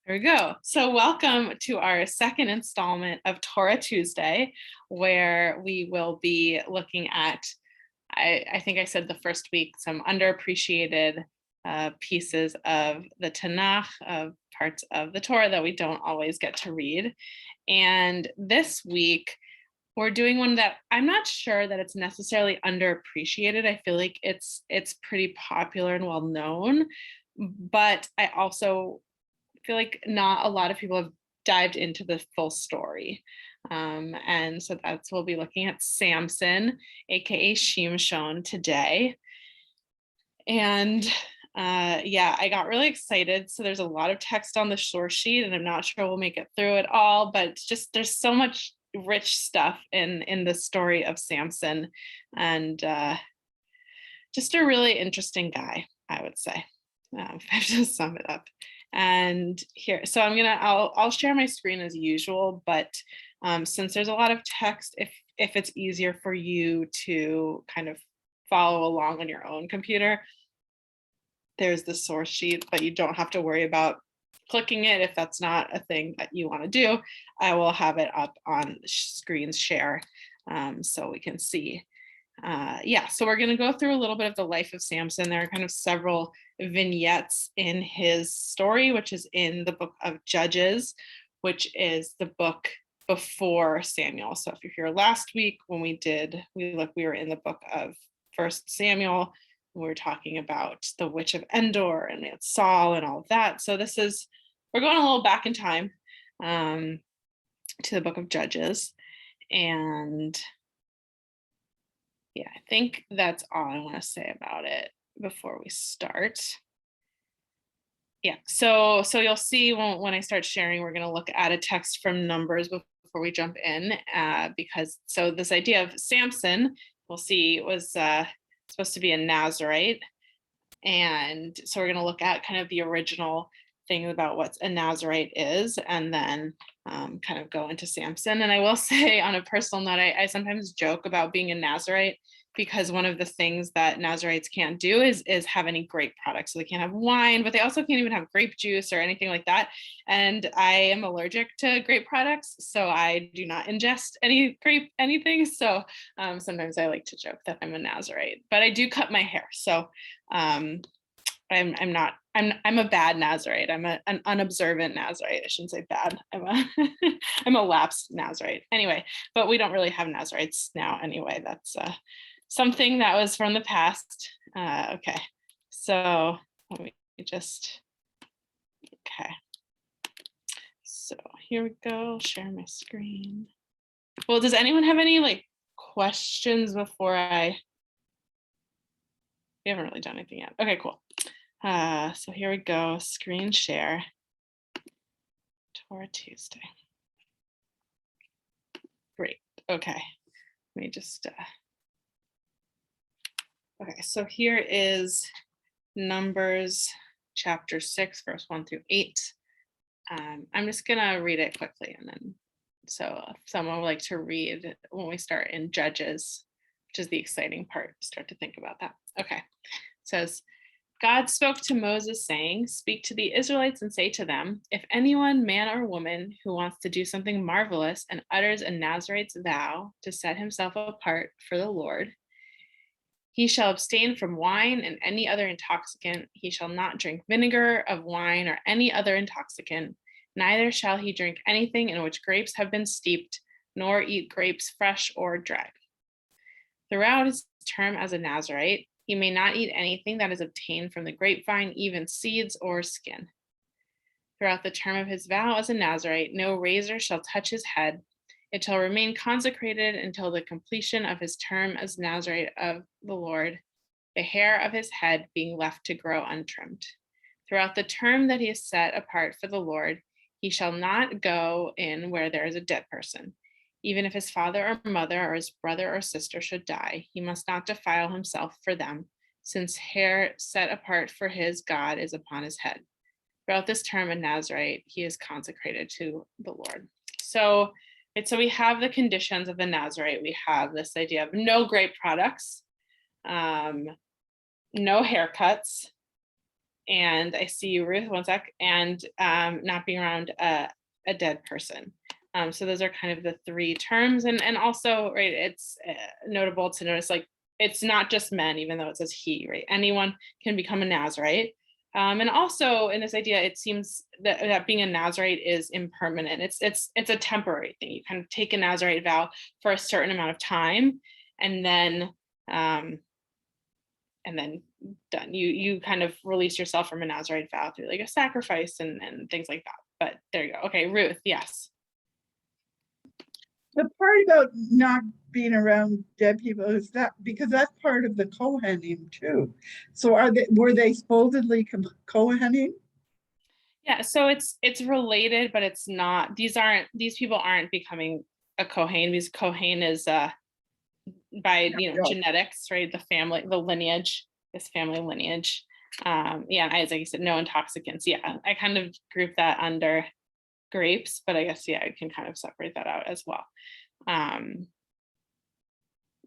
There we go. So welcome to our second installment of Torah Tuesday, where we will be looking at, I think I said the first week, some underappreciated pieces of the Tanakh, of parts of the Torah that we don't always get to read. And this week, we're doing one that I'm not sure that it's necessarily underappreciated. I feel like it's pretty popular and well known, but I also feel like not a lot of people have dived into the full story. And so we'll be looking at Samson, aka Shimshon, today. And yeah, I got really excited. So there's a lot of text on the source sheet, and I'm not sure we'll make it through it all, but just there's so much rich stuff in the story of Samson, and just a really interesting guy, I would say, if I have to sum it up. And here, so I'll share my screen as usual, but since there's a lot of text, if it's easier for you to kind of follow along on your own computer, there's the source sheet, but you don't have to worry about clicking it if that's not a thing that you want to do. I will have it up on screen's share so we can see. Yeah, so we're going to go through a little bit of the life of Samson. There are kind of several vignettes in his story, which is in the book of Judges, which is the book before Samuel. So if you're here last week when we were in the book of First Samuel. We were talking about the witch of Endor and we had Saul and all of that. So we're going a little back in time to the book of Judges. And yeah, I think that's all I want to say about it before we start. Yeah, so you'll see when I start sharing, we're going to look at a text from Numbers before we jump in, because this idea of Samson, we'll see, was supposed to be a Nazarite. And so we're going to look at kind of the original thing about what a Nazarite is, and then kind of go into Samson. And I will say, on a personal note, I sometimes joke about being a Nazarite because one of the things that Nazarites can't do is have any grape products. So they can't have wine, but they also can't even have grape juice or anything like that. And I am allergic to grape products, so I do not ingest any grape anything. So sometimes I like to joke that I'm a Nazarite, but I do cut my hair. So I'm a bad Nazarite. I'm an unobservant Nazarite. I shouldn't say bad. I'm a lapsed Nazarite. Anyway, but we don't really have Nazarites now anyway. That's something that was from the past. Okay, so let me just, okay. So here we go, share my screen. Well, does anyone have any questions before we haven't really done anything yet. Okay, cool. So here we go, screen share, Torah Tuesday. Great, okay, let me just, okay, so here is Numbers chapter 6, verse 1 through 8. I'm just gonna read it quickly, and then, so if someone would like to read when we start in Judges, which is the exciting part, start to think about that. Okay, it says, God spoke to Moses saying, speak to the Israelites and say to them, if anyone, man or woman, who wants to do something marvelous and utters a Nazarite's vow to set himself apart for the Lord, he shall abstain from wine and any other intoxicant. He shall not drink vinegar of wine or any other intoxicant. Neither shall he drink anything in which grapes have been steeped, nor eat grapes fresh or dry. Throughout his term as a Nazarite, he may not eat anything that is obtained from the grapevine, even seeds or skin. Throughout the term of his vow as a Nazarite, no razor shall touch his head. It shall remain consecrated until the completion of his term as Nazarite of the Lord, the hair of his head being left to grow untrimmed. Throughout the term that he is set apart for the Lord, he shall not go in where there is a dead person. Even if his father or mother or his brother or sister should die, he must not defile himself for them, since hair set apart for his God is upon his head. Throughout this term in Nazarite, he is consecrated to the Lord. So we have the conditions of the Nazarite. We have this idea of no grape products, no haircuts, and I see Ruth, one sec, and not being around a dead person. So those are kind of the three terms. And also, right, it's notable to notice, like, it's not just men, even though it says he, right? Anyone can become a Nazarite. And also in this idea, it seems that being a Nazarite is impermanent. It's a temporary thing. You kind of take a Nazarite vow for a certain amount of time, and then done. You kind of release yourself from a Nazarite vow through like a sacrifice and things like that. But there you go. Okay, Ruth, yes. The part about not being around dead people, is that because that's part of the Kohanim too. So were they supposedly Kohanim? Yeah, so it's related, but it's not. These people aren't becoming a Kohen, because Kohen is by genetics, right? The family, the lineage, this family lineage. Yeah, and as you said, no intoxicants. Yeah, I kind of group that under grapes, but I guess I can kind of separate that out as well.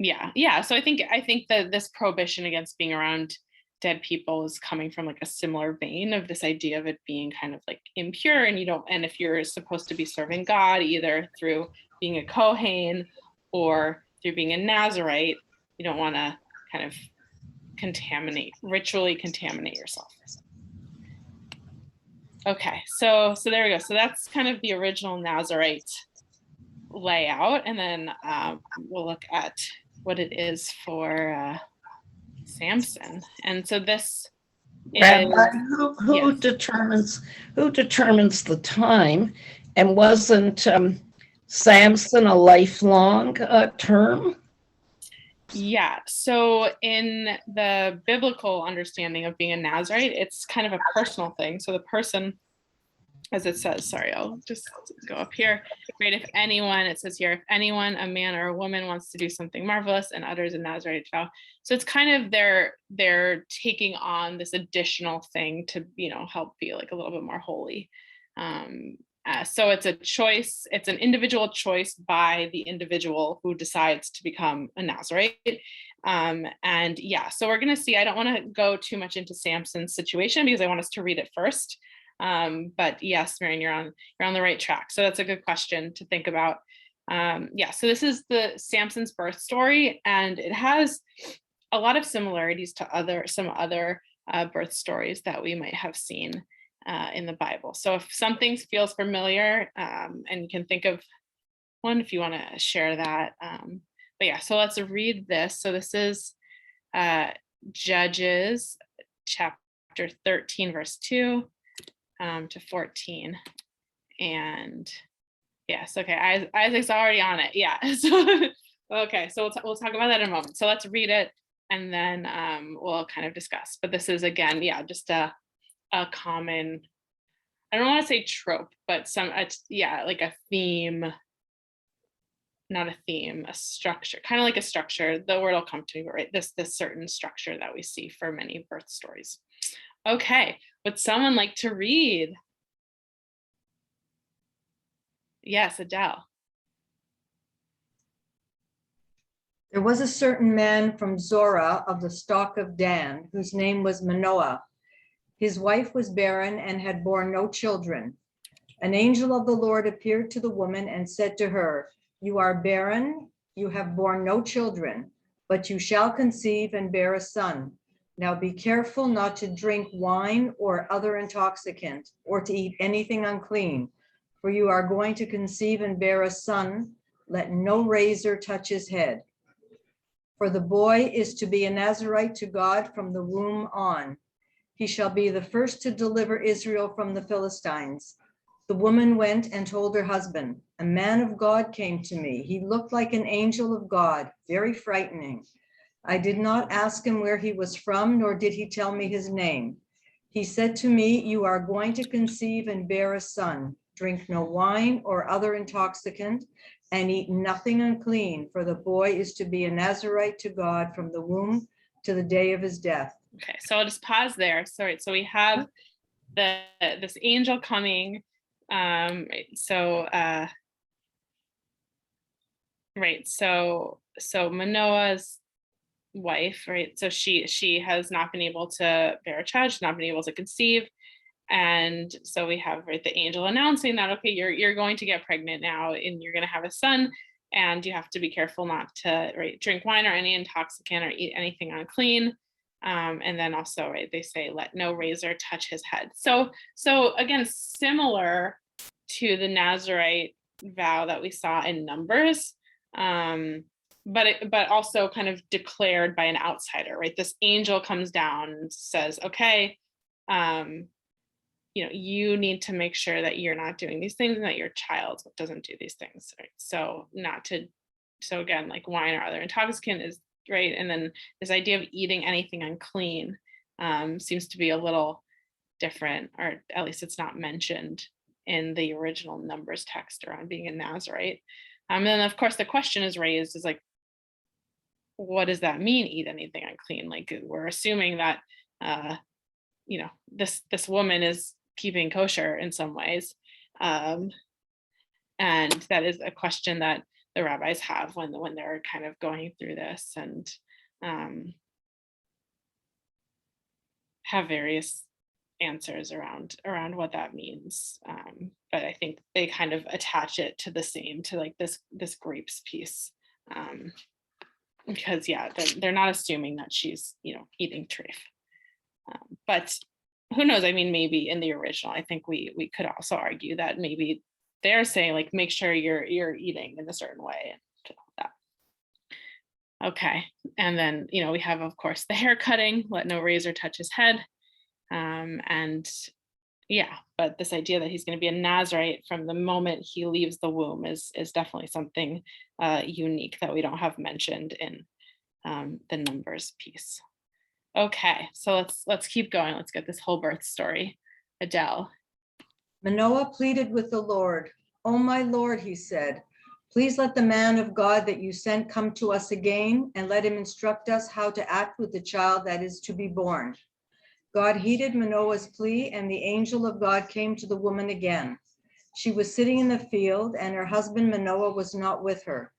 Yeah. So I think that this prohibition against being around dead people is coming from like a similar vein of this idea of it being kind of like impure, and if you're supposed to be serving God either through being a Kohen or through being a Nazarite, you don't want to kind of ritually contaminate yourself. Okay, so there we go. So that's kind of the original Nazarite layout, and then we'll look at what it is for Samson. And so this Rabbi, who determines the time, and wasn't Samson a lifelong term? Yeah, so in the biblical understanding of being a Nazarite, it's kind of a personal thing. So the person, as it says, sorry, I'll just go up here, right? If anyone, it says here, if anyone, a man or a woman, wants to do something marvelous and utters a Nazarite vow. So it's kind of they're taking on this additional thing to, help be like a little bit more holy. So it's a choice, it's an individual choice by the individual who decides to become a Nazarite. And yeah, so we're going to see, I don't want to go too much into Samson's situation because I want us to read it first. But yes, Marion, you're on the right track. So that's a good question to think about. So this is the Samson's birth story, and it has a lot of similarities to some other birth stories that we might have seen in the Bible. So if something feels familiar, and you can think of one if you want to share that. But yeah, so let's read this. So this is Judges chapter 13, verse 2 to 14. And yes, okay, Isaac's already on it. Yeah. So okay, so we'll talk about that in a moment. So let's read it, and then we'll kind of discuss. But this is, again, just a common, I don't want to say trope, but like a theme, not a theme, a structure, kind of like a structure. The word will come to me, but right, this certain structure that we see for many birth stories. Okay, would someone like to read? Yes, Adele. There was a certain man from Zorah of the stock of Dan, whose name was Manoah. His wife was barren and had borne no children. An angel of the Lord appeared to the woman and said to her, "You are barren, you have borne no children, but you shall conceive and bear a son. Now be careful not to drink wine or other intoxicant, or to eat anything unclean, for you are going to conceive and bear a son. Let no razor touch his head. For the boy is to be a Nazarite to God from the womb on. He shall be the first to deliver Israel from the Philistines." The woman went and told her husband, "A man of God came to me. He looked like an angel of God, very frightening. I did not ask him where he was from, nor did he tell me his name. He said to me, 'You are going to conceive and bear a son. Drink no wine or other intoxicant, and eat nothing unclean, for the boy is to be a Nazarite to God from the womb to the day of his death.'" Okay, so I'll just pause there. Sorry, so we have this angel coming. So Manoah's wife, right? So she has not been able to bear a child, she's not been able to conceive. And so we have, right, the angel announcing that, okay, you're going to get pregnant now and you're going to have a son, and you have to be careful not to, right, drink wine or any intoxicant or eat anything unclean. And then also, right, they say, let no razor touch his head. So again, similar to the Nazirite vow that we saw in Numbers, but also kind of declared by an outsider, right? This angel comes down and says, okay, you need to make sure that you're not doing these things and that your child doesn't do these things, right? So again, like wine or other intoxicant is, right? And then this idea of eating anything unclean seems to be a little different, or at least it's not mentioned in the original Numbers text around being a Nazirite. And then of course the question is raised is like, what does that mean, eat anything unclean? Like, we're assuming that this woman is keeping kosher in some ways, and that is a question that the rabbis have when they're kind of going through this, and have various answers around what that means. But I think they kind of attach it to the same, to like this grapes piece, because they're not assuming that she's eating treif. But who knows? I mean, maybe in the original, I think we could also argue that maybe they're saying like, make sure you're eating in a certain way and that. Okay, and then we have, of course, the hair cutting, let no razor touch his head, and but this idea that he's going to be a Nazirite from the moment he leaves the womb is definitely something unique that we don't have mentioned in the Numbers piece. Okay, so let's keep going. Let's get this whole birth story. Adele. Manoah pleaded with the Lord. "Oh, my Lord," he said, "please let the man of God that you sent come to us again, and let him instruct us how to act with the child that is to be born." God heeded Manoah's plea, and the angel of God came to the woman again. She was sitting in the field, and her husband Manoah was not with her.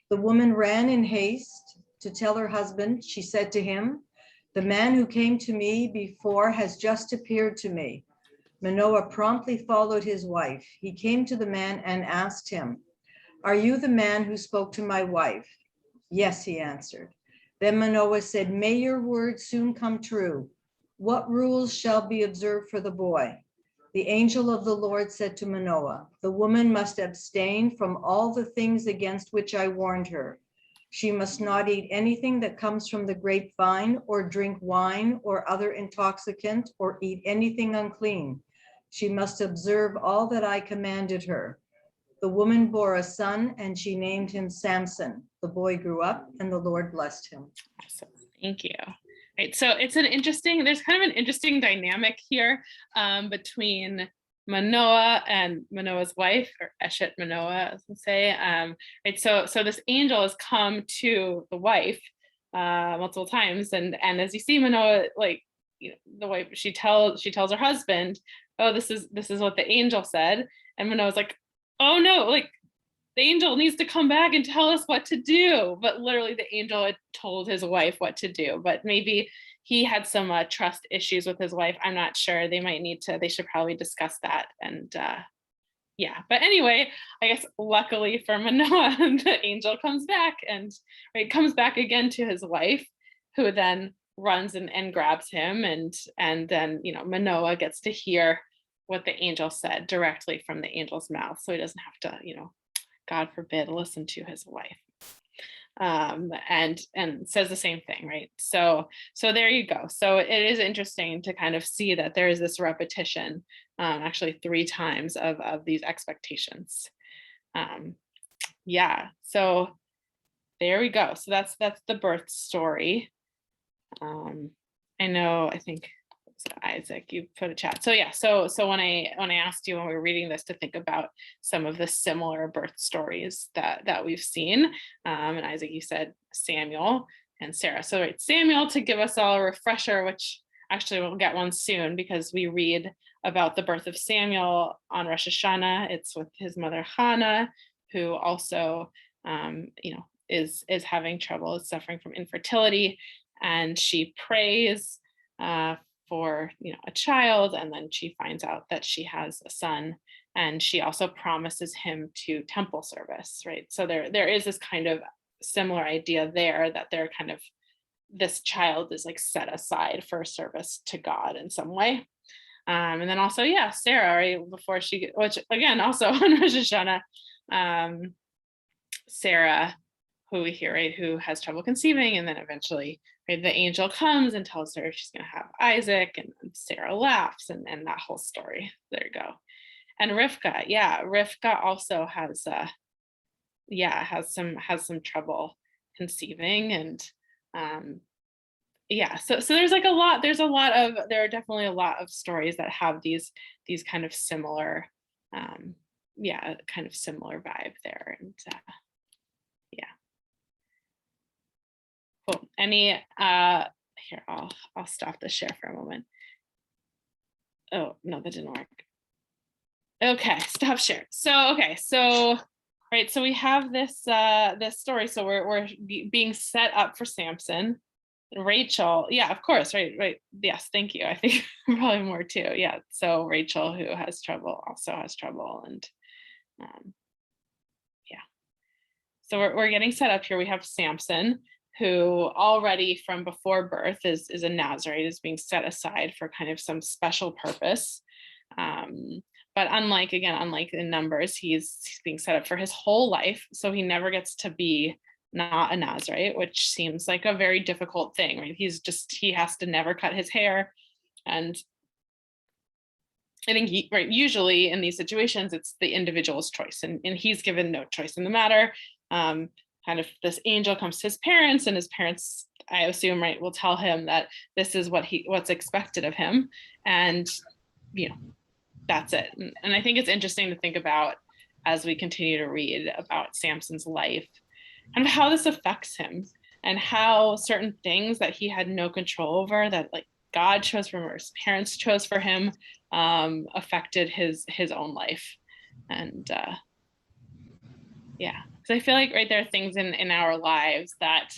The woman ran in haste to tell her husband. She said to him, "The man who came to me before has just appeared to me." Manoah promptly followed his wife. He came to the man and asked him, "Are you the man who spoke to my wife?" "Yes," he answered. Then Manoah said, "May your words soon come true. What rules shall be observed for the boy?" The angel of the Lord said to Manoah, "The woman must abstain from all the things against which I warned her. She must not eat anything that comes from the grapevine, or drink wine or other intoxicant, or eat anything unclean. She must observe all that I commanded her." The woman bore a son, and she named him Samson. The boy grew up, and the Lord blessed him. Awesome. Thank you. Right, so there's kind of an interesting dynamic here between Manoah and Manoah's wife, or Eshet Manoah, as we say. Right, so this angel has come to the wife multiple times, and as you see, Manoah, like the wife, she tells her husband, "Oh, this is what the angel said," and Manoah's like, "Oh no, like the angel needs to come back and tell us what to do." But literally, the angel had told his wife what to do. But maybe he had some trust issues with his wife. I'm not sure. They should probably discuss that. And but anyway, I guess luckily for Manoah, the angel comes back and comes back again to his wife, who then runs and grabs him. And then, Manoah gets to hear what the angel said directly from the angel's mouth. So he doesn't have to, God forbid, listen to his wife. And says the same thing, right? So there you go. So it is interesting to kind of see that there is this repetition, actually 3 times of these expectations. So there we go. So that's the birth story. I think Isaac, you put a chat. So when I asked you when we were reading this to think about some of the similar birth stories that we've seen, and Isaac, you said Samuel and Sarah. So Samuel, to give us all a refresher, which actually we'll get one soon, because we read about the birth of Samuel on Rosh Hashanah. It's with his mother Hannah, who also is having trouble, is suffering from infertility, and she prays for a child, and then she finds out that she has a son, and she also promises him to temple service, right? So there is this kind of similar idea there, that they're kind of, this child is like set aside for service to God in some way. And then also, Sarah, right, before she, which again, also on Rosh Hashanah, Sarah, who we hear, right, who has trouble conceiving, and then eventually, right, the angel comes and tells her she's going to have Isaac, and Sarah laughs, and that whole story. There you go. And Rivka, Rivka also has some trouble conceiving, and so there's like there are definitely a lot of stories that have these kind of similar kind of similar vibe there. And cool. Any here, I'll stop the share for a moment. Oh no, that didn't work. Okay, stop share. So right, so we have this story. So we're being set up for Samson. Rachel, of course, right, yes, thank you. I think probably more too. So Rachel, who has trouble, also has trouble, and so we're getting set up here. We have Samson, who already from before birth is a Nazarite, is being set aside for kind of some special purpose. But unlike in Numbers, he's being set up for his whole life, so he never gets to be not a Nazarite, which seems like a very difficult thing, right? He has to never cut his hair. And I think usually in these situations, it's the individual's choice, and he's given no choice in the matter. Kind of this angel comes to his parents, and his parents, I assume, right, will tell him that this is what's expected of him. And, that's it. And I think it's interesting to think about as we continue to read about Samson's life and how this affects him, and how certain things that he had no control over, that like God chose for him or his parents chose for him, affected his own life. And because I feel like, right, there are things in our lives that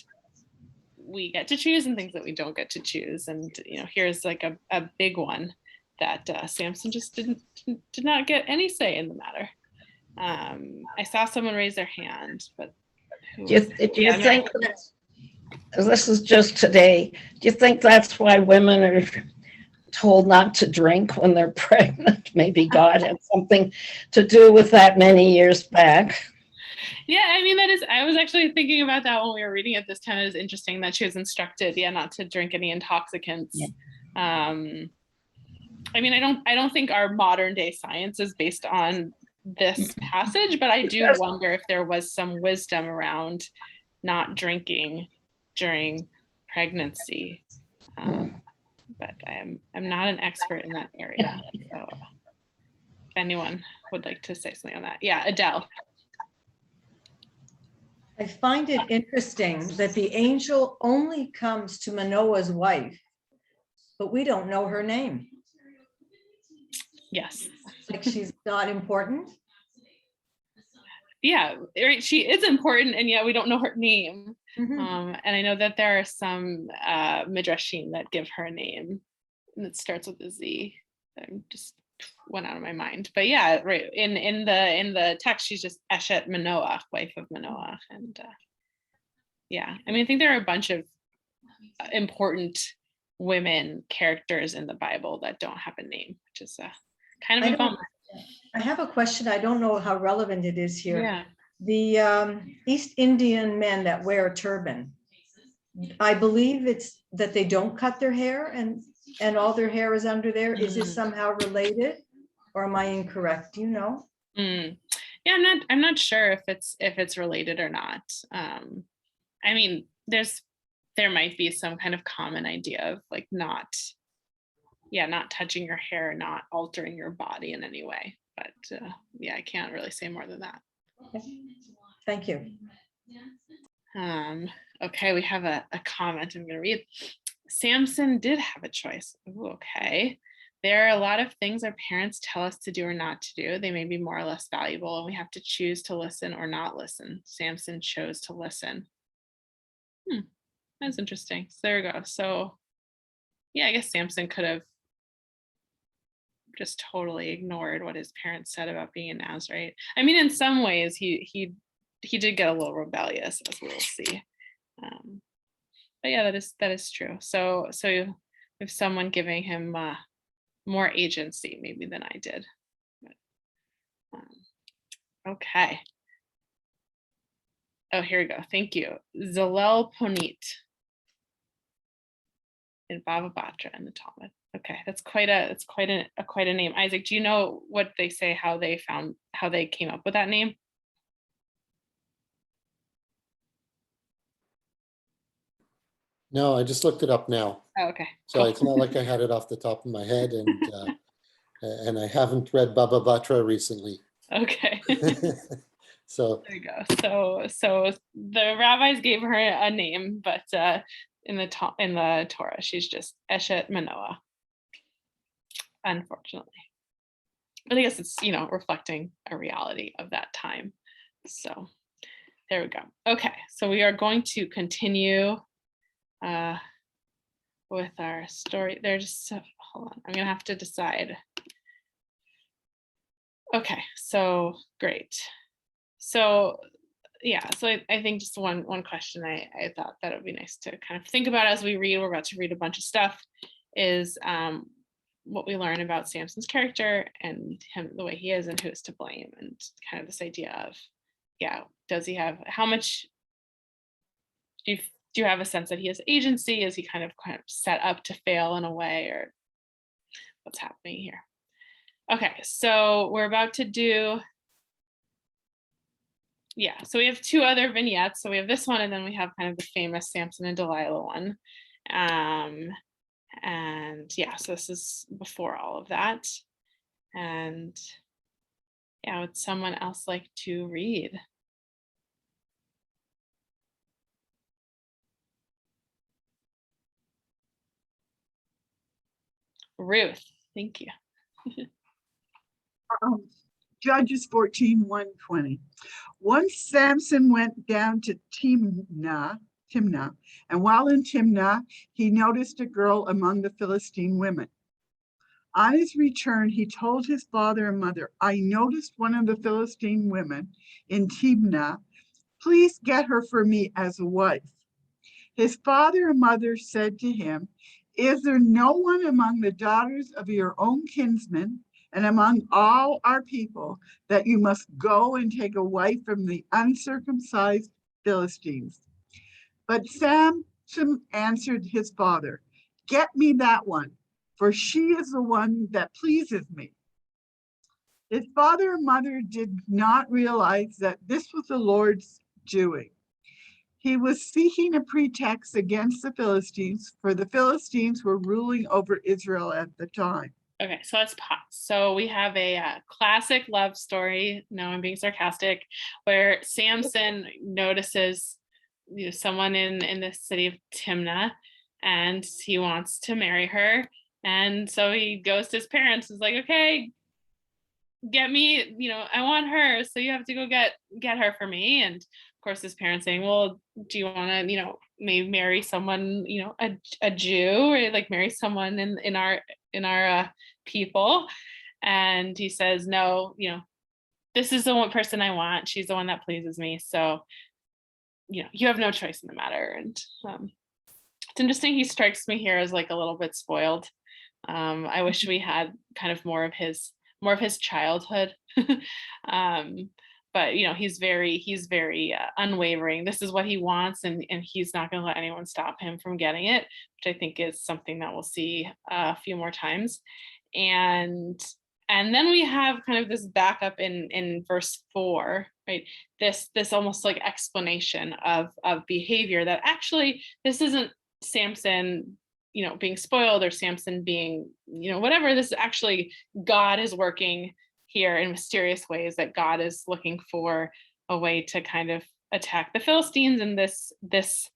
we get to choose and things that we don't get to choose. And here's like a big one that Samson just did not get any say in the matter. I saw someone raise their hand, but do you think that, this is just today, do you think that's why women are told not to drink when they're pregnant? Maybe God had something to do with that many years back. I was actually thinking about that when we were reading it this time. It is interesting that she was instructed, not to drink any intoxicants. I don't think our modern day science is based on this passage, but I do wonder if there was some wisdom around not drinking during pregnancy. But I'm not an expert in that area. So if anyone would like to say something on that. Adele. I find it interesting that the angel only comes to Manoah's wife, but we don't know her name. Yes. Like she's not important. Right. She is important, and yet we don't know her name. And I know that there are some midrashim that give her a name that starts with a Z. That just went out of my mind. But right. In the text, she's just Eshet Manoah, wife of Manoah. And I think there are a bunch of important women characters in the Bible that don't have a name, which is kind of a bummer. I have a question. I don't know how relevant it is here. Yeah. The East Indian men that wear a turban, I believe it's that they don't cut their hair and all their hair is under there. Is it somehow related, or am I incorrect? Do you know? I'm not sure if it's related or not. There might be some kind of common idea of like not touching your hair, not altering your body in any way. But I can't really say more than that. Okay. Thank you. Okay, we have a comment I'm going to read. Samson did have a choice. Ooh, okay. there are a lot of things our parents tell us to do or not to do. They may be more or less valuable, and we have to choose to listen or not listen. Samson chose to listen. That's interesting. So there we go. So yeah, I guess Samson could have just totally ignored what his parents said about being a Nazarite. I mean, in some ways, he did get a little rebellious, as we'll see. But yeah, that is true. So you have someone giving him more agency maybe than I did. But, okay. Oh, here we go. Thank you. Zalel Ponit in Bava Batra in the Talmud. Okay, that's quite a name. Isaac, do you know what they say, how they came up with that name? No, I just looked it up now. Oh, okay. So Cool. it's not like I had it off the top of my head, and I haven't read Baba Batra recently. Okay. So There you go. So the rabbis gave her a name, but in the Torah, she's just Eshet Manoah, unfortunately. But I guess it's, reflecting a reality of that time. So there we go. Okay, so we are going to continue with our story. Hold on, I'm gonna have to decide. Okay, so great. So yeah, so I think just one question I thought that it would be nice to kind of think about as we read. We're about to read a bunch of stuff. Is what we learn about Samson's character and him, the way he is, and who's to blame, and kind of this idea of, does he have, how much do you have a sense that he has agency? Is he kind of set up to fail in a way, or what's happening here? Okay, so we're about to do, so we have two other vignettes. So we have this one, and then we have kind of the famous Samson and Delilah one. And so this is before all of that. And would someone else like to read? Ruth, thank you. Judges 14:1-20. Once Samson went down to Timnah, and while in Timnah, he noticed a girl among the Philistine women. On his return, he told his father and mother, I noticed one of the Philistine women in Timnah. Please get her for me as a wife. His father and mother said to him, is there no one among the daughters of your own kinsmen and among all our people that you must go and take a wife from the uncircumcised Philistines? But Samson answered his father, get me that one, for she is the one that pleases me. His father and mother did not realize that this was the Lord's doing. He was seeking a pretext against the Philistines, for the Philistines were ruling over Israel at the time. Okay, so let's pause. So we have a classic love story, no, I'm being sarcastic, where Samson notices someone in the city of Timnah, and he wants to marry her. And so he goes to his parents, is like, okay, get me, I want her, so you have to go get her for me. And of course his parents saying, well, do you want to, maybe marry someone, a Jew, or like marry someone in our people? And he says, no, this is the one person I want. She's the one that pleases me. So, you have no choice in the matter. And it's interesting. He strikes me here as like a little bit spoiled. I wish we had kind of more of his childhood. But he's very unwavering. This is what he wants, and he's not going to let anyone stop him from getting it, which I think is something that we'll see a few more times. And then we have kind of this backup in verse 4, right? This almost like explanation of behavior that actually this isn't Samson, being spoiled, or Samson being, whatever. This is actually God is working here in mysterious ways, that God is looking for a way to kind of attack the Philistines, and this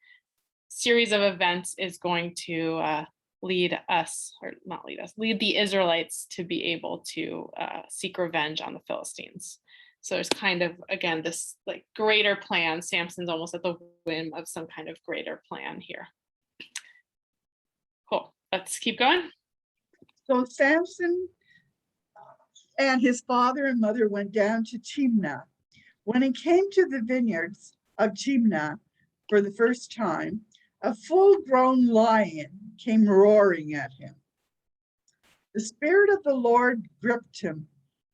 series of events is going to lead us, or not lead us, lead the Israelites to be able to seek revenge on the Philistines. So there's kind of, again, this like greater plan. Samson's almost at the whim of some kind of greater plan here. Cool. Let's keep going. So Samson and his father and mother went down to Timnah. When he came to the vineyards of Timnah for the first time, a full-grown lion came roaring at him. The Spirit of the Lord gripped him,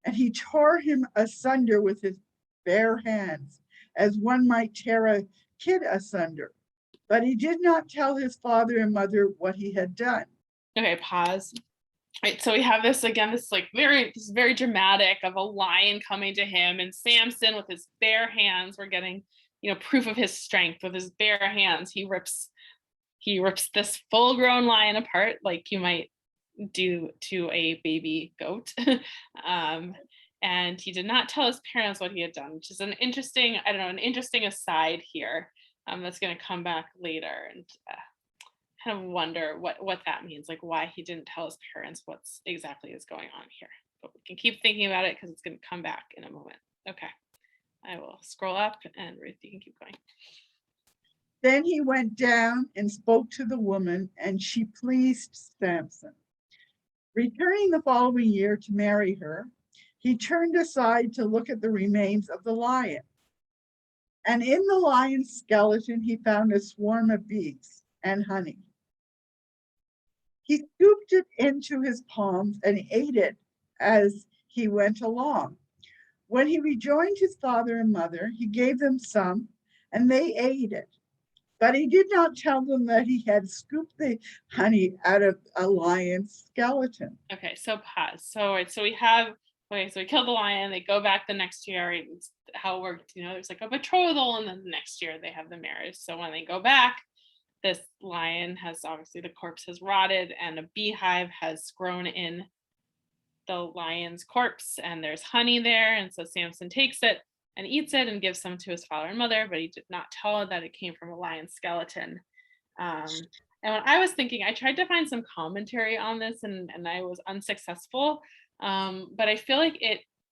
and he tore him asunder with his bare hands, as one might tear a kid asunder. But he did not tell his father and mother what he had done. Okay, pause. Right, so we have this again, this very dramatic of a lion coming to him, and Samson with his bare hands, we're getting, proof of his strength. With his bare hands, he rips this full-grown lion apart like you might do to a baby goat. And he did not tell his parents what he had done, which is an interesting aside here. That's going to come back later, and kind of wonder what that means, like why he didn't tell his parents what's exactly is going on here. But we can keep thinking about it because it's going to come back in a moment. Okay, I will scroll up, and Ruth, you can keep going. Then he went down and spoke to the woman, and she pleased Samson. Returning the following year to marry her, he turned aside to look at the remains of the lion. And in the lion's skeleton, he found a swarm of bees and honey. He scooped it into his palms and ate it as he went along. When he rejoined his father and mother, he gave them some, and they ate it. But he did not tell them that he had scooped the honey out of a lion's skeleton. Okay, so pause. So we killed the lion. They go back the next year. Right? It's how it worked. There's like a betrothal, and then the next year they have the marriage. So when they go back, this lion obviously the corpse has rotted, and a beehive has grown in the lion's corpse, and there's honey there. And so Samson takes it and eats it and gives some to his father and mother, but he did not tell that it came from a lion's skeleton. And when I was thinking, I tried to find some commentary on this, and I was unsuccessful. But I feel like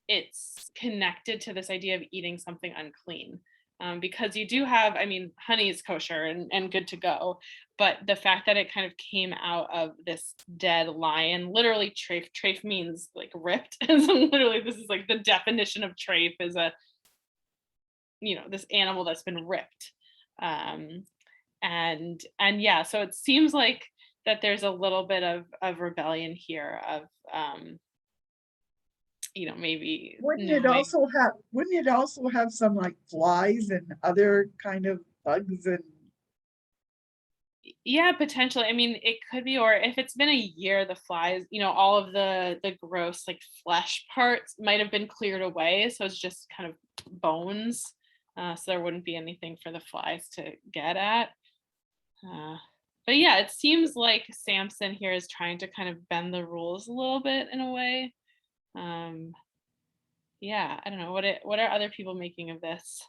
it's connected to this idea of eating something unclean. Because you do have, honey is kosher and good to go, but the fact that it kind of came out of this dead lion, literally treif means like ripped. And so literally this is like the definition of treif is this animal that's been ripped. And yeah, so it seems like that there's a little bit of rebellion here of, maybe wouldn't it also have some like flies and other kind of bugs? And yeah, potentially. It could be, or if it's been a year, the flies, all of the gross like flesh parts might have been cleared away, so it's just kind of bones, so there wouldn't be anything for the flies to get at. But yeah, it seems like Samson here is trying to kind of bend the rules a little bit in a way. Yeah, I don't know. What are other people making of this?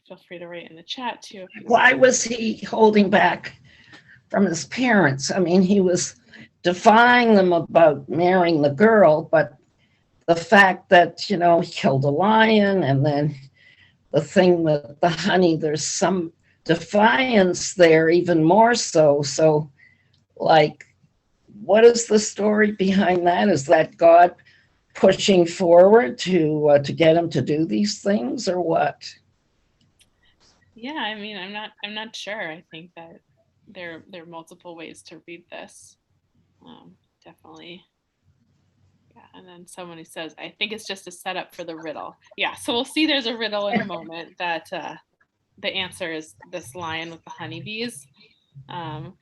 Feel free to write in the chat too. Why was he holding back from his parents? He was defying them about marrying the girl, but the fact that, he killed a lion, and then the thing with the honey, there's some defiance there, even more so. So, like, what is the story behind that? Is that God pushing forward to get him to do these things, or what? Yeah, I'm not sure. I think that there are multiple ways to read this. Definitely. Yeah, and then someone who says, I think it's just a setup for the riddle. Yeah, so we'll see there's a riddle in a moment that the answer is this lion with the honeybees. And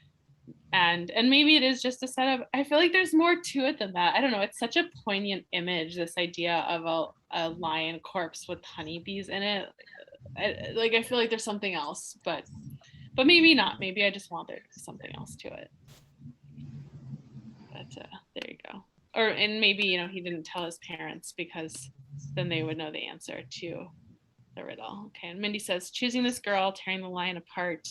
maybe it is just a setup. I feel like there's more to it than that. I don't know. It's such a poignant image, this idea of a lion corpse with honeybees in it. I feel like there's something else, but maybe not. Maybe I just want there something else to it. But there you go. And maybe he didn't tell his parents because then they would know the answer to the riddle. Okay, and Mindy says, choosing this girl, tearing the lion apart,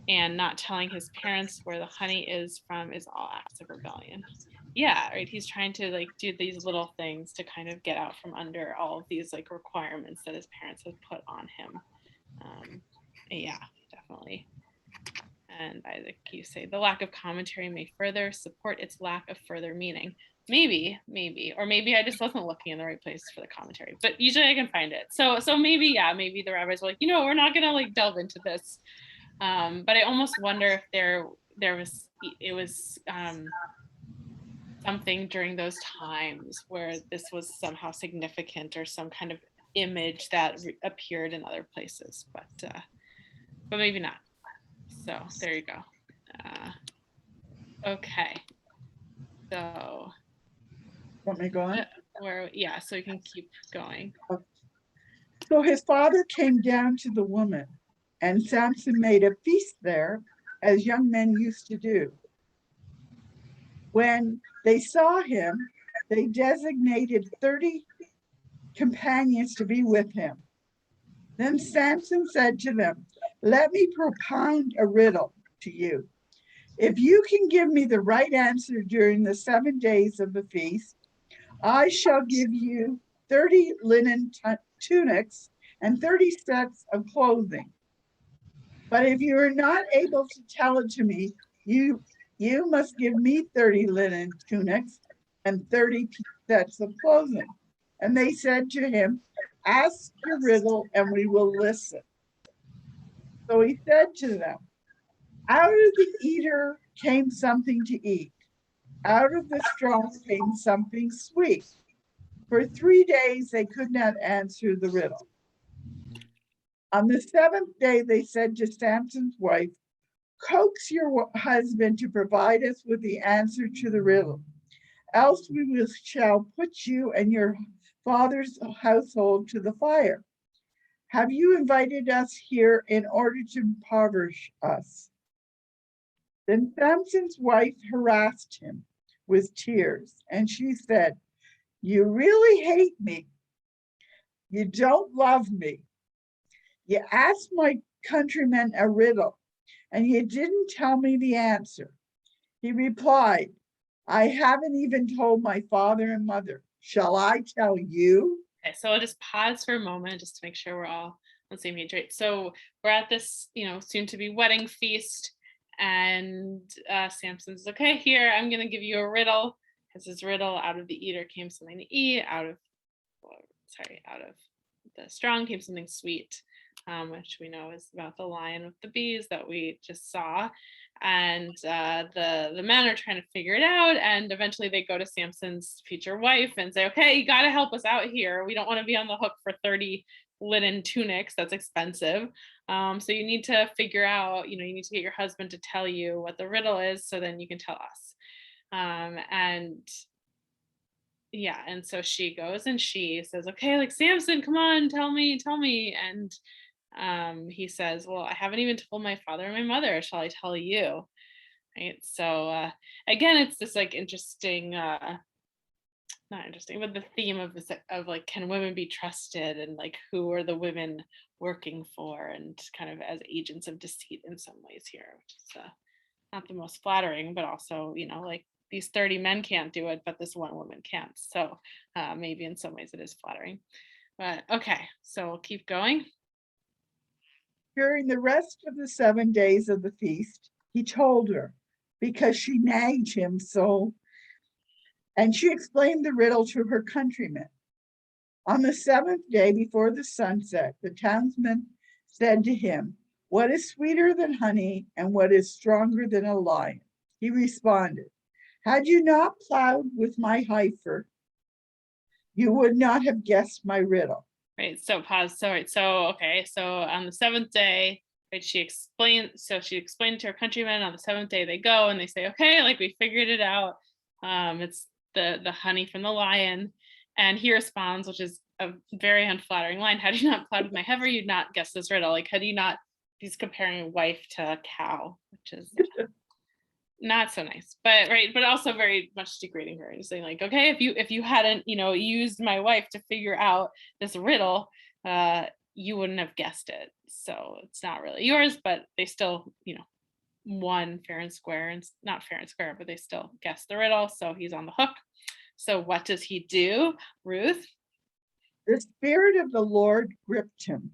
and not telling his parents where the honey is from is all acts of rebellion. Yeah, right. He's trying to like do these little things to kind of get out from under all of these like requirements that his parents have put on him. Yeah, definitely. And Isaac, you say the lack of commentary may further support its lack of further meaning. Maybe, or maybe I just wasn't looking in the right place for the commentary, but usually I can find it. So maybe, yeah, maybe the rabbis were like, we're not gonna like delve into this. But I almost wonder if it was something during those times where this was somehow significant or some kind of image that appeared in other places, but maybe not. So there you go. Okay. So Want me to go on? yeah, so you can keep going. So his father came down to the woman, and Samson made a feast there, as young men used to do. When they saw him, they designated 30 companions to be with him. Then Samson said to them, let me propound a riddle to you. If you can give me the right answer during the 7 days of the feast, I shall give you 30 linen tunics and 30 sets of clothing. But if you are not able to tell it to me, you must give me 30 linen tunics and 30 sets of clothing. And they said to him, ask your riddle and we will listen. So he said to them, out of the eater came something to eat. Out of the strong came something sweet. For 3 days they could not answer the riddle. On the 7th day, they said to Samson's wife, coax your husband to provide us with the answer to the riddle, else we shall put you and your father's household to the fire. Have you invited us here in order to impoverish us? Then Samson's wife harassed him with tears, and she said, you really hate me. You don't love me. You asked my countrymen a riddle, and you didn't tell me the answer. He replied, I haven't even told my father and mother. Shall I tell you? Okay, so I'll just pause for a moment just to make sure we're all on the same page, right? So we're at this, soon to be wedding feast, and Samson's okay, here, I'm going to give you a riddle. Because his riddle, out of the eater came something to eat, out of the strong came something sweet, which we know is about the lion with the bees that we just saw. And the men are trying to figure it out, and eventually they go to Samson's future wife and say, okay, you got to help us out here. We don't want to be on the hook for 30 linen tunics. That's expensive. So you need to figure out, you need to get your husband to tell you what the riddle is, so then you can tell us. And so she goes and she says, okay, like, Samson, come on, tell me. And he says, well, I haven't even told my father and my mother. Shall I tell you? Right. So again, it's this like interesting, not interesting, but the theme of this, of like, can women be trusted, and like, who are the women working for, and kind of as agents of deceit in some ways here, which is not the most flattering, but also, like, these 30 men can't do it, but this one woman can't. So maybe in some ways it is flattering. But okay, so we'll keep going. During the rest of the 7 days of the feast, he told her, because she nagged him so, and she explained the riddle to her countrymen. On the 7th day before the sunset, the townsmen said to him, what is sweeter than honey, and what is stronger than a lion? He responded, had you not plowed with my heifer, you would not have guessed my riddle. Right, so pause. So okay, so on the 7th day, right, she explained to her countrymen. On the 7th day they go and they say, okay, like, we figured it out. It's the honey from the lion. And he responds, which is a very unflattering line, had you not plowed with my heifer, you'd not guess this riddle. Like, had you not, he's comparing wife to cow, which is not so nice, but right, but also very much degrading her and saying like, okay, if you hadn't, used my wife to figure out this riddle, you wouldn't have guessed it. So it's not really yours, but they still, won fair and square, and not fair and square, but they still guessed the riddle. So he's on the hook. So what does he do, Ruth? The Spirit of the Lord gripped him.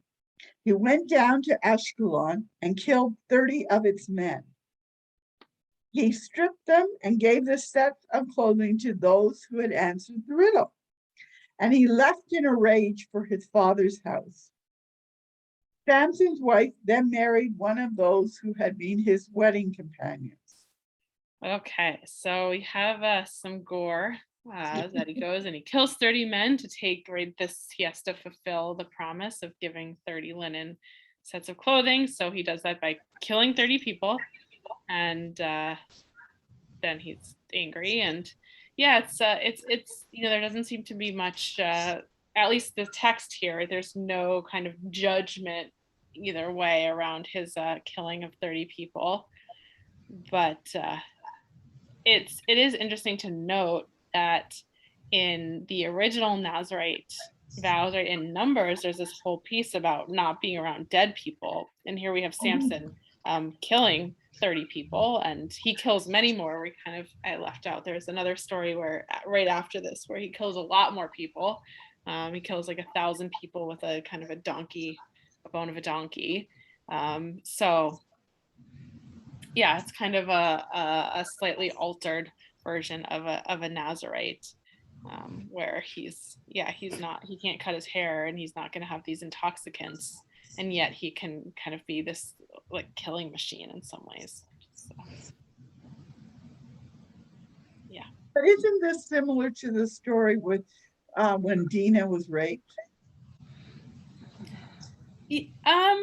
He went down to Ashkelon and killed 30 of its men. He stripped them and gave the set of clothing to those who had answered the riddle. And he left in a rage for his father's house. Samson's wife then married one of those who had been his wedding companions. Okay, so we have some gore that he goes and he kills 30 men to take, right, this, he has to fulfill the promise of giving 30 linen sets of clothing. So he does that by killing 30 people, and then he's angry. And yeah, it's there doesn't seem to be much, at least the text here, there's no kind of judgment either way around his killing of 30 people. But it is interesting to note that in the original Nazarite vows, right, in Numbers, there's this whole piece about not being around dead people. And here we have Samson killing 30 people, and he kills many more. I left out, there's another story where right after this where he kills a lot more people. He kills like 1,000 people with a kind of a bone of a donkey. So yeah, it's kind of a slightly altered version of a Nazarite, where he can't cut his hair and he's not going to have these intoxicants, and yet he can kind of be this like killing machine in some ways. So, yeah. But isn't this similar to the story with when Dinah was raped? I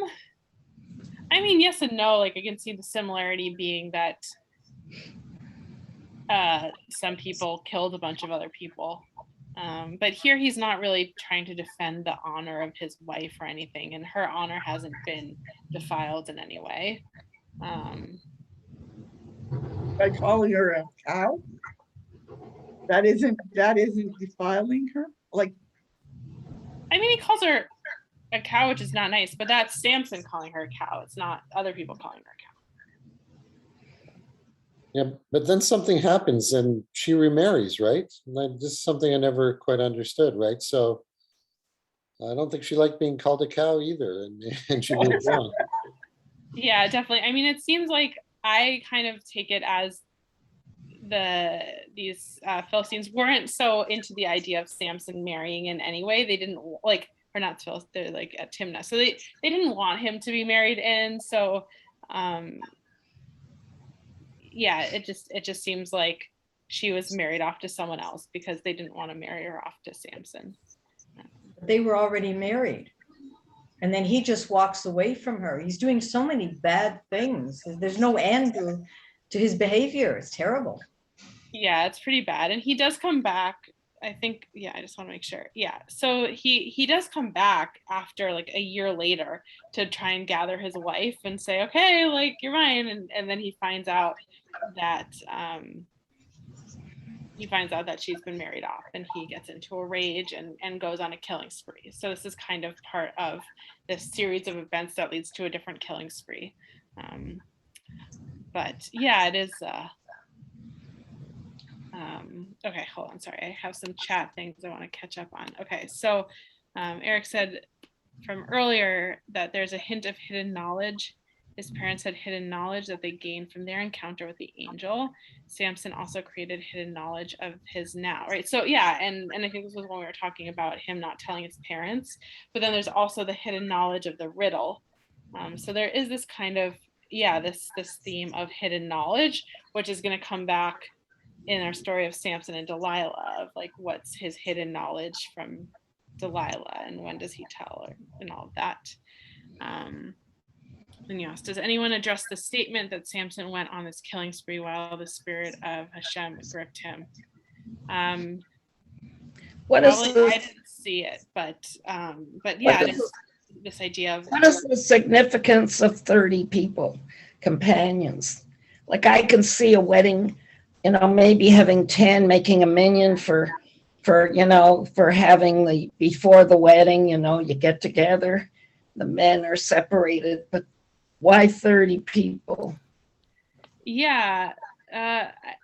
mean, yes and no. Like, I can see the similarity being that some people killed a bunch of other people. But here he's not really trying to defend the honor of his wife or anything, and her honor hasn't been defiled in any way. By calling her a cow? That isn't defiling her? Like, I mean, he calls her a cow, which is not nice, but that's Samson calling her a cow. It's not other people calling her a cow. Yeah, but then something happens and she remarries, right? This is something I never quite understood, right? So I don't think she liked being called a cow either, and she moved on. Yeah, definitely. I mean, it seems like I kind of take it as these Philistines weren't so into the idea of Samson marrying in any way. They didn't like, or not Philistines, they're like at Timnah. So they didn't want him to be married in. So yeah, it just seems like she was married off to someone else because they didn't want to marry her off to Samson. They were already married. And then he just walks away from her. He's doing so many bad things. There's no end to his behavior. It's terrible. Yeah, it's pretty bad. And he does come back, I think. Yeah, I just want to make sure. Yeah, so he does come back after like a year later to try and gather his wife and say, okay, like, you're mine. And then he finds out that she's been married off, and he gets into a rage and goes on a killing spree. So this is kind of part of this series of events that leads to a different killing spree. But yeah, it is. Okay, hold on. Sorry, I have some chat things I want to catch up on. Okay, so Eric said from earlier that there's a hint of hidden knowledge. His parents had hidden knowledge that they gained from their encounter with the angel. Samson also created hidden knowledge of his now, right? So yeah, and I think this was when we were talking about him not telling his parents, but then there's also the hidden knowledge of the riddle. So there is this kind of, this theme of hidden knowledge, which is going to come back in our story of Samson and Delilah, of like, what's his hidden knowledge from Delilah, and when does he tell her, and all of that. And yes, does anyone address the statement that Samson went on this killing spree while the spirit of Hashem gripped him? What probably, is the, I didn't see it, but yeah, this idea of what is the significance of 30 people, companions? Like I can see a wedding, maybe having 10, making $1 million for having before the wedding, you get together, the men are separated, but why 30 people? Yeah.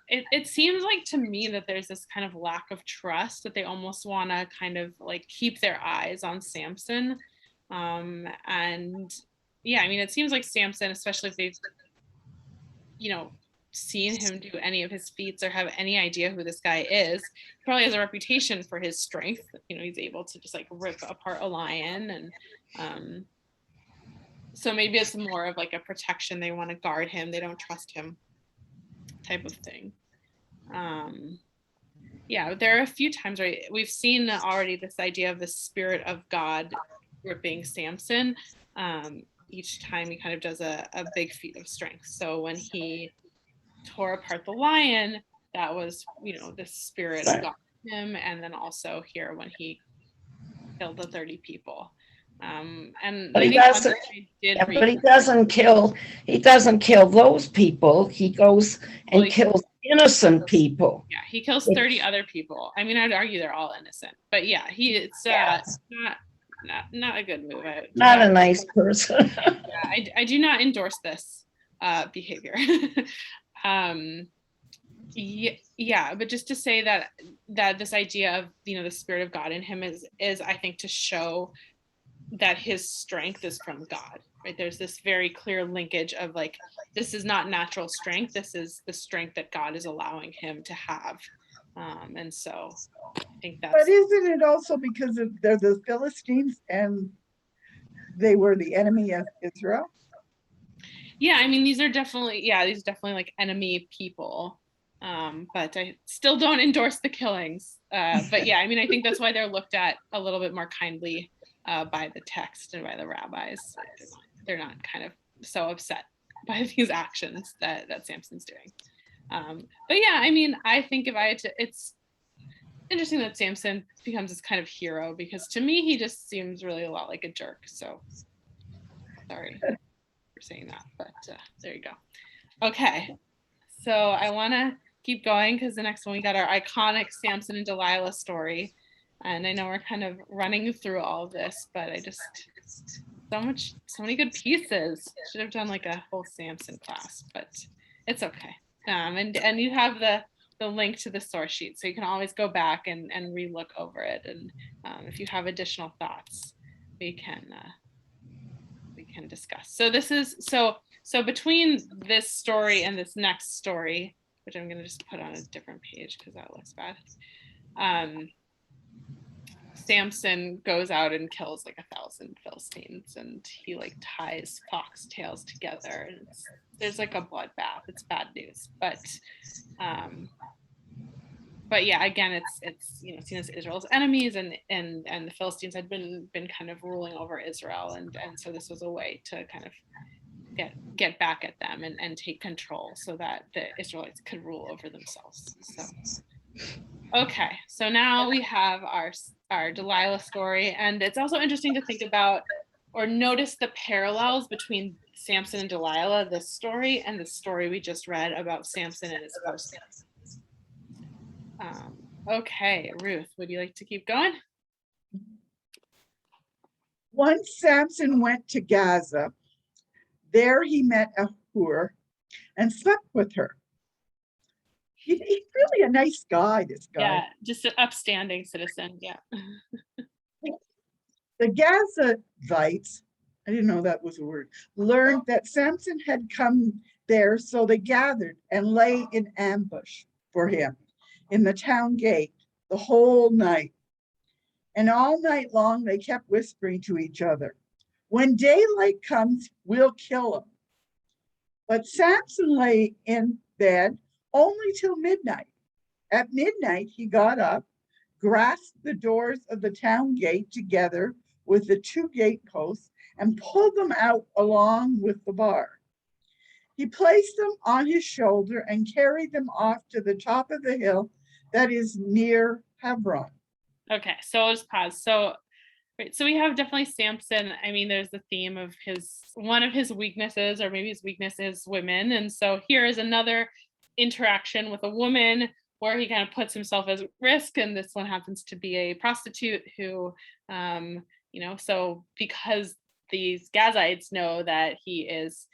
It seems like to me that there's this kind of lack of trust, that they almost want to kind of like keep their eyes on Samson. And yeah, I mean, it seems like Samson, especially if they've, seen him do any of his feats or have any idea who this guy is, he probably has a reputation for his strength. He's able to just like rip apart a lion. And so maybe it's more of like a protection. They want to guard him. They don't trust him type of thing. Yeah, there are a few times, right? We've seen already this idea of the Spirit of God gripping Samson. Each time he kind of does a big feat of strength. So when he tore apart the lion, that was, the Spirit of God in him. And then also here when he killed the 30 people. And But I he think doesn't. But he doesn't kill. He doesn't kill those people. He goes and kills innocent people. Yeah, he kills 30 other people. I mean, I'd argue they're all innocent, but yeah, it's not a good move. Not a nice person. Yeah, I do not endorse this behavior. Yeah, but just to say that this idea of the Spirit of God in him is I think to show that his strength is from God, right? There's this very clear linkage of like, this is not natural strength. This is the strength that God is allowing him to have. And so I think that's. But isn't it also because they're the Philistines and they were the enemy of Israel? Yeah, I mean, these are definitely like enemy people. But I still don't endorse the killings. But yeah, I mean, I think that's why they're looked at a little bit more kindly by the text and by the rabbis. They're not kind of so upset by these actions that Samson's doing. But yeah, I mean, I think if I had to, it's interesting that Samson becomes this kind of hero, because to me, he just seems really a lot like a jerk. So sorry for saying that, but there you go. Okay, so I want to keep going because the next one we got our iconic Samson and Delilah story. And I know we're kind of running through all of this, but I just, so many good pieces. Should have done like a whole Samson class, but it's okay. And you have the link to the source sheet, so you can always go back and re-look over it. And if you have additional thoughts, we can discuss. So this is, so between this story and this next story, which I'm going to just put on a different page because that looks bad. Samson goes out and kills like 1,000 Philistines, and he like ties foxtails together, and there's like a bloodbath. It's bad news, but yeah, again, it's seen as Israel's enemies, and the Philistines had been kind of ruling over Israel, and so this was a way to kind of get back at them and take control so that the Israelites could rule over themselves. So okay, so now we have our Delilah story, and it's also interesting to think about or notice the parallels between Samson and Delilah, this story, and the story we just read about Samson and his husband. Okay, Ruth, would you like to keep going? Once Samson went to Gaza. There he met a whore and slept with her. He's really a nice guy, this guy. Yeah, just an upstanding citizen, yeah. The Gazavites, I didn't know that was a word, learned that Samson had come there, so they gathered and lay in ambush for him in the town gate the whole night. And all night long they kept whispering to each other, "When daylight comes, we'll kill him." But Samson lay in bed only till midnight. At midnight, he got up, grasped the doors of the town gate together with the 2 gateposts, and pulled them out along with the bar. He placed them on his shoulder and carried them off to the top of the hill that is near Hebron. Okay, so I'll just pause. So Right. So we have definitely Samson. I mean, there's the theme of one of his weaknesses, or maybe his weakness is women. And so here is another interaction with a woman where he kind of puts himself at risk. And this one happens to be a prostitute who, so because these Gazites know that he is,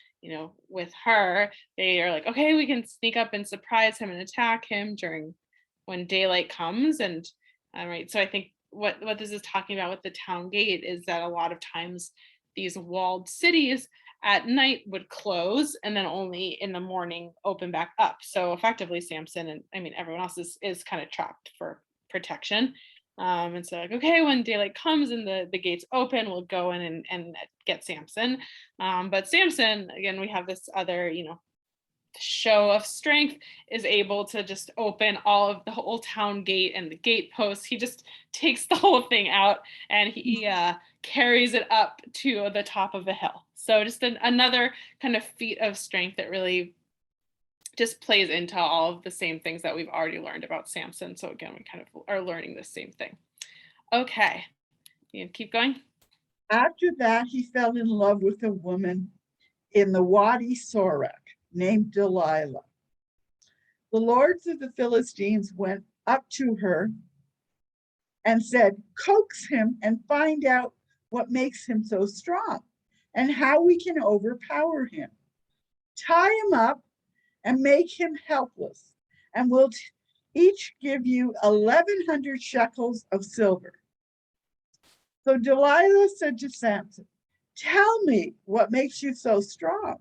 with her, they are like, okay, we can sneak up and surprise him and attack him when daylight comes. And right. So I think what this is talking about with the town gate is that a lot of times these walled cities at night would close and then only in the morning open back up. So effectively Samson and everyone else is kind of trapped for protection. And so like, okay, when daylight comes and the gates open, we'll go in and get Samson. But Samson, again, we have this other, show of strength, is able to just open all of the whole town gate and the gate posts. He just takes the whole thing out and he carries it up to the top of the hill. So just another kind of feat of strength that really just plays into all of the same things that we've already learned about Samson. So again, we kind of are learning the same thing. Okay, you keep going. After that, he fell in love with a woman in the Wadi Sorek named Delilah. The lords of the Philistines went up to her and said, coax him and find out what makes him so strong and how we can overpower him. Tie him up and make him helpless, and we'll each give you 1,100 shekels of silver. So Delilah said to Samson, tell me what makes you so strong.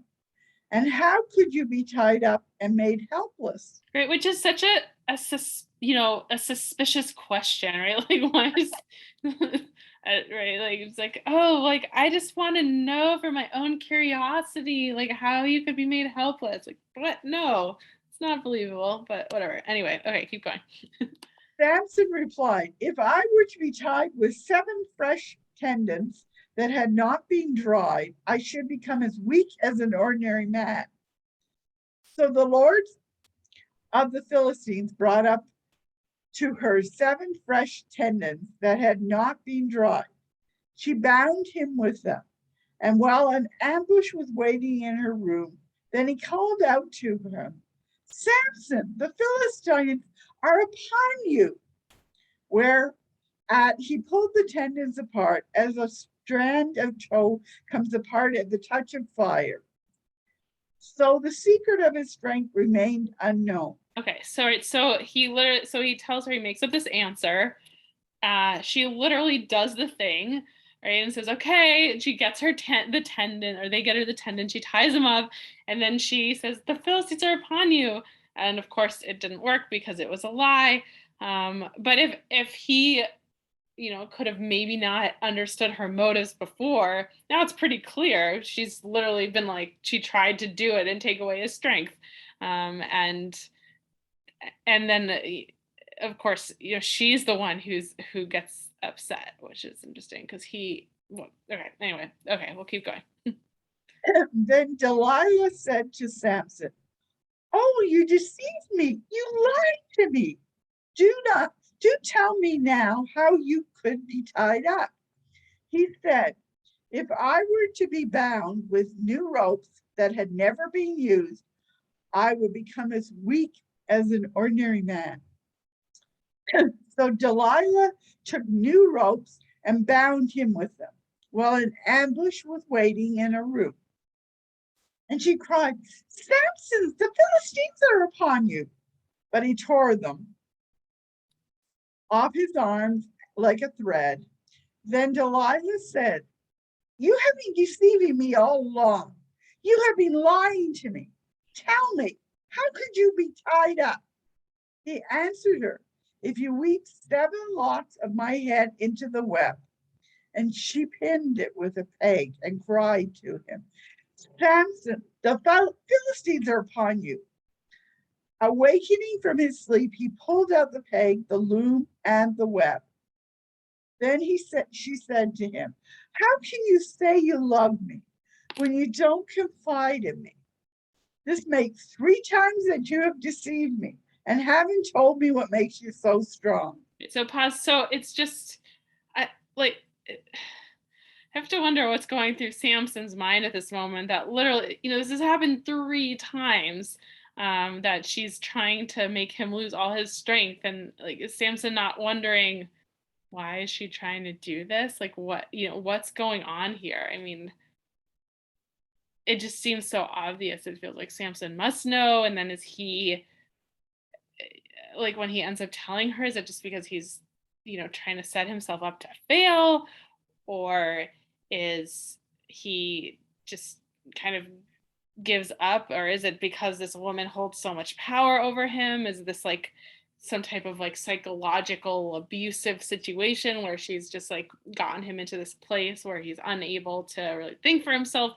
And how could you be tied up and made helpless? Right, which is such a suspicious question, right? Like, why is right? Like, it's like, oh, like I just want to know for my own curiosity, like how you could be made helpless. Like, what? No, it's not believable. But whatever. Anyway, okay, keep going. Samson replied, if I were to be tied with 7 fresh tendons that had not been dried, I should become as weak as an ordinary man. So the lords of the Philistines brought up to her 7 fresh tendons that had not been dried. She bound him with them. And while an ambush was waiting in her room, then he called out to him, Samson, the Philistines are upon you. Whereat he pulled the tendons apart as a strand of tow comes apart at the touch of fire. So the secret of his strength remained unknown. Okay, so he tells her, he makes up this answer. She literally does the thing, right, and says, okay. She gets her the tendon, or they get her the tendon. She ties him up, and then she says, the Philistines are upon you. And of course, it didn't work because it was a lie. But if he could have maybe not understood her motives before, now it's pretty clear. She's literally been like, she tried to do it and take away his strength. And then of course, she's the one who gets upset, which is interesting because we'll keep going. Then Delilah said to Samson, oh, you deceived me. You lied to me. Do tell me now how you could be tied up. He said, if I were to be bound with new ropes that had never been used, I would become as weak as an ordinary man. So Delilah took new ropes and bound him with them, while an ambush was waiting in a room. And she cried, Samson, the Philistines are upon you. But he tore them off his arms like a thread. Then Delilah said, you have been deceiving me all along. You have been lying to me. Tell me, how could you be tied up? He answered her, if you weave 7 locks of my head into the web. And she pinned it with a peg and cried to him, Samson, the Philistines are upon you. Awakening from his sleep, he pulled out the peg, the loom, and the web. Then she said to him, how can you say you love me when you don't confide in me? This makes 3 times that you have deceived me and haven't told me what makes you so strong. So pause. So it's just like I have to wonder what's going through Samson's mind at this moment, that literally, this has happened 3 times, that she's trying to make him lose all his strength. And like, is Samson not wondering, why is she trying to do this? Like, what's going on here? I mean, it just seems so obvious. It feels like Samson must know. And then is he, like, when he ends up telling her, is it just because he's, trying to set himself up to fail? Or is he just kind of gives up? Or is it because this woman holds so much power over him? Is this like some type of like psychological abusive situation where she's just like gotten him into this place where he's unable to really think for himself?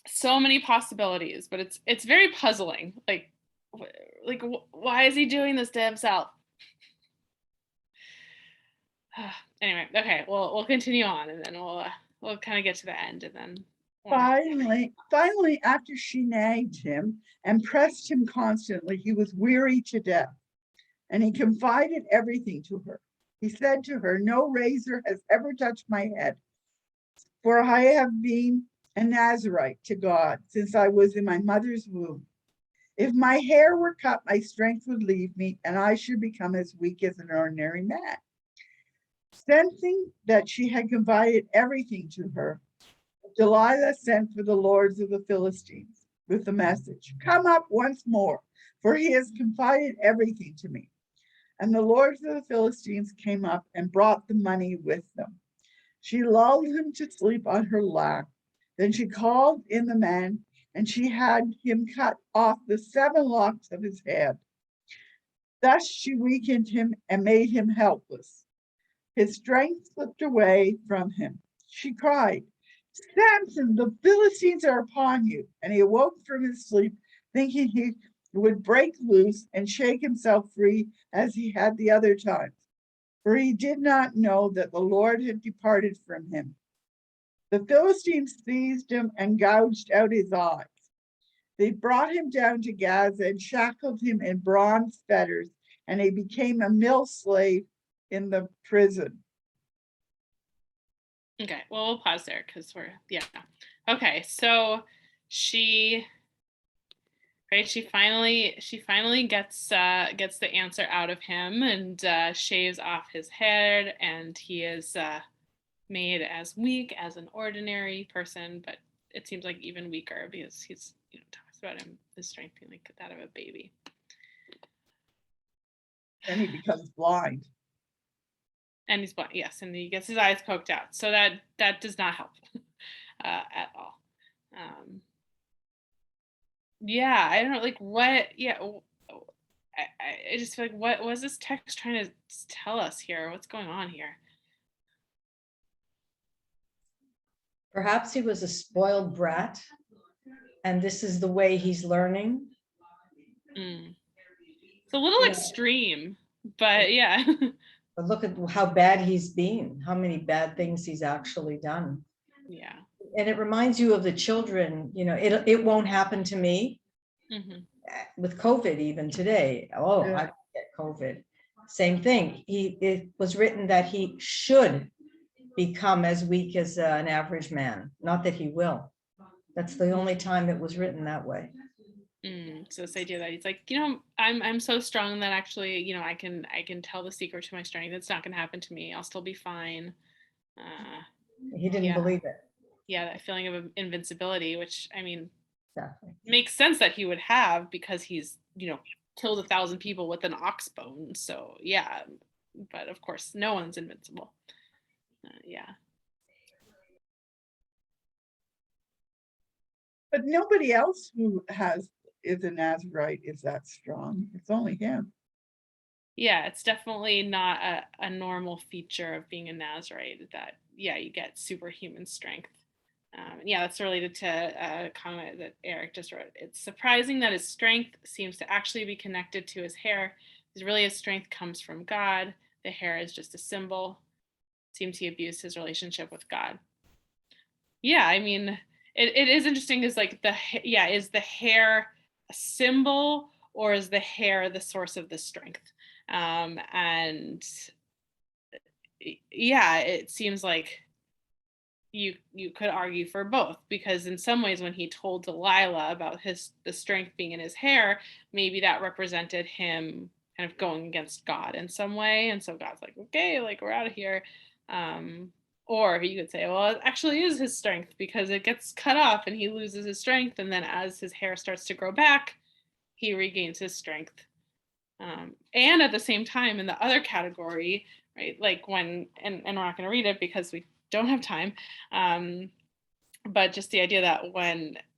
So many possibilities, but it's very puzzling. Like why is he doing this to himself? Anyway, okay, we'll continue on, and then we'll kind of get to the end, and then Finally, after she nagged him and pressed him constantly, he was weary to death, and he confided everything to her. He said to her, "No razor has ever touched my head, for I have been a Nazarite to God since I was in my mother's womb. If my hair were cut, my strength would leave me, and I should become as weak as an ordinary man." Sensing that she had confided everything to her, Delilah sent for the lords of the Philistines with the message, "Come up once more, for he has confided everything to me." And the lords of the Philistines came up and brought the money with them. She lulled him to sleep on her lap. Then she called in the man, and she had him cut off the 7 locks of his head. Thus she weakened him and made him helpless. His strength slipped away from him. She cried, "Samson, the Philistines are upon you." And he awoke from his sleep, thinking he would break loose and shake himself free as he had the other times, for he did not know that the Lord had departed from him. The Philistines seized him and gouged out his eyes. They brought him down to Gaza and shackled him in bronze fetters, and he became a mill slave in the prison. Okay, well, we'll pause there because okay, so she finally gets the answer out of him, and shaves off his head, and he is made as weak as an ordinary person, but it seems like even weaker, because he's talks about his strength being like that of a baby. And he becomes blind. And he's blind, yes, and he gets his eyes poked out. So that does not help at all. I don't know, like what. I just feel like, what was this text trying to tell us here? What's going on here? Perhaps he was a spoiled brat, and this is the way he's learning. It's a little extreme, but yeah. But look at how bad he's been, how many bad things he's actually done. Yeah. And it reminds you of the children, it won't happen to me. Mm-hmm. With COVID, even today. Oh, yeah. I get COVID. Same thing. It was written that he should become as weak as an average man. Not that he will. That's the only time it was written that way. So this idea that he's like, I'm so strong that actually, I can tell the secret to my strength. It's not going to happen to me. I'll still be fine. He didn't believe it. Yeah, that feeling of invincibility, which exactly makes sense that he would have, because he's killed 1,000 people with an ox bone. So yeah, but of course, no one's invincible. But nobody else who is a Nazarite is that strong. It's only him. Yeah, it's definitely not a normal feature of being a Nazarite that, you get superhuman strength. That's related to a comment that Eric just wrote. It's surprising that his strength seems to actually be connected to his hair, because really his strength comes from God. The hair is just a symbol. It seems he abused his relationship with God. Yeah, it is interesting, is like is the hair a symbol, or is the hair the source of the strength? And yeah, it seems like you could argue for both, because in some ways when he told Delilah about the strength being in his hair, maybe that represented him kind of going against God in some way, and so God's like, okay, like we're out of here. Or you could say, well, it actually is his strength, because it gets cut off and he loses his strength, and then as his hair starts to grow back, he regains his strength. And at the same time, in the other category, right, like when, and we're not going to read it because we don't have time, but just the idea that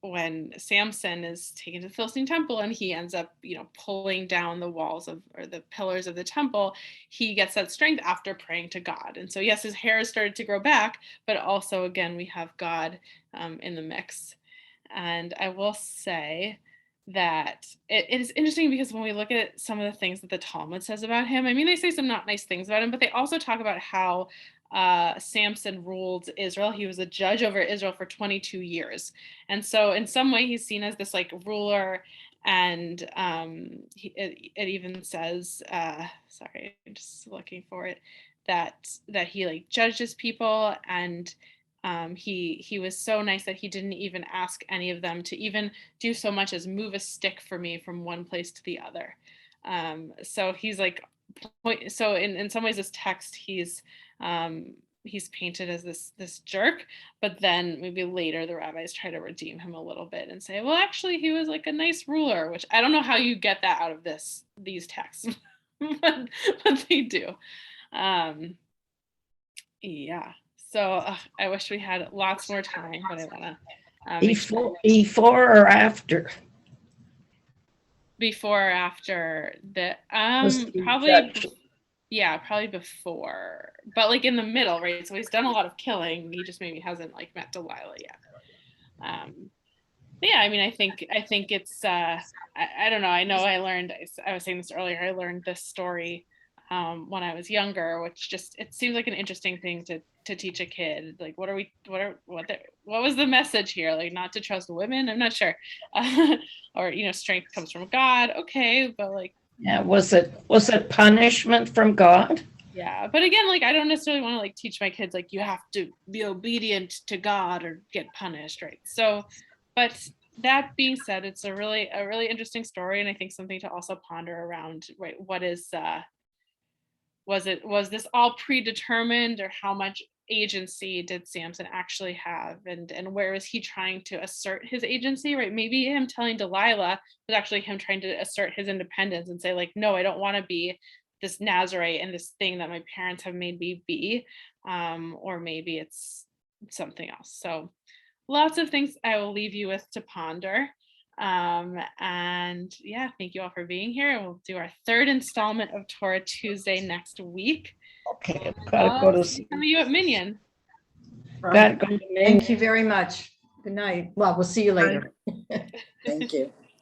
when Samson is taken to the Philistine temple and he ends up, pulling down the walls or the pillars of the temple, he gets that strength after praying to God. And so yes, his hair has started to grow back, but also again we have God in the mix. And I will say that it is interesting, because when we look at some of the things that the Talmud says about him, I mean, they say some not nice things about him, but they also talk about how Samson ruled Israel. He was a judge over Israel for 22 years. And so in some way he's seen as this like ruler, and it even says, sorry, I'm just looking for it, that he like judged his people, and he was so nice that he didn't even ask any of them to even do so much as move a stick for me from one place to the other. So he's like, so in some ways this text, he's painted as this jerk, but then maybe later the rabbis try to redeem him a little bit and say, well, actually he was like a nice ruler, which I don't know how you get that out of these texts, but they do. Yeah. So I wish we had lots more time, but I want to before or after? Before or after the probably judged? probably before, but like in the middle, right? So he's done a lot of killing. He just maybe hasn't like met Delilah yet. But yeah, I mean, I think it's I don't know. I know I was saying this earlier. I learned this story when I was younger, which just, it seems like an interesting thing to teach a kid. Like, what was the message here? Like, not to trust women? I'm not sure. Or, strength comes from God. Okay, but like, Yeah, was it punishment from God? yeah, but again, like, I don't necessarily want to like teach my kids like you have to be obedient to God or get punished, right? So, but that being said, it's a really interesting story, and I think something to also ponder around, right? What is was this all predetermined, or how much agency did Samson actually have, and where is he trying to assert his agency, right? Maybe him telling Delilah was actually him trying to assert his independence and say like, no, I don't want to be this Nazarite and this thing that my parents have made me be, or maybe it's something else. So lots of things I will leave you with to ponder. And yeah, thank you all for being here. We'll do our third installment of Torah Tuesday next week. Okay, gotta go to Some of you at Minyan. Gotta go to Thank you very much. Good night. Well, we'll see you later. Thank you.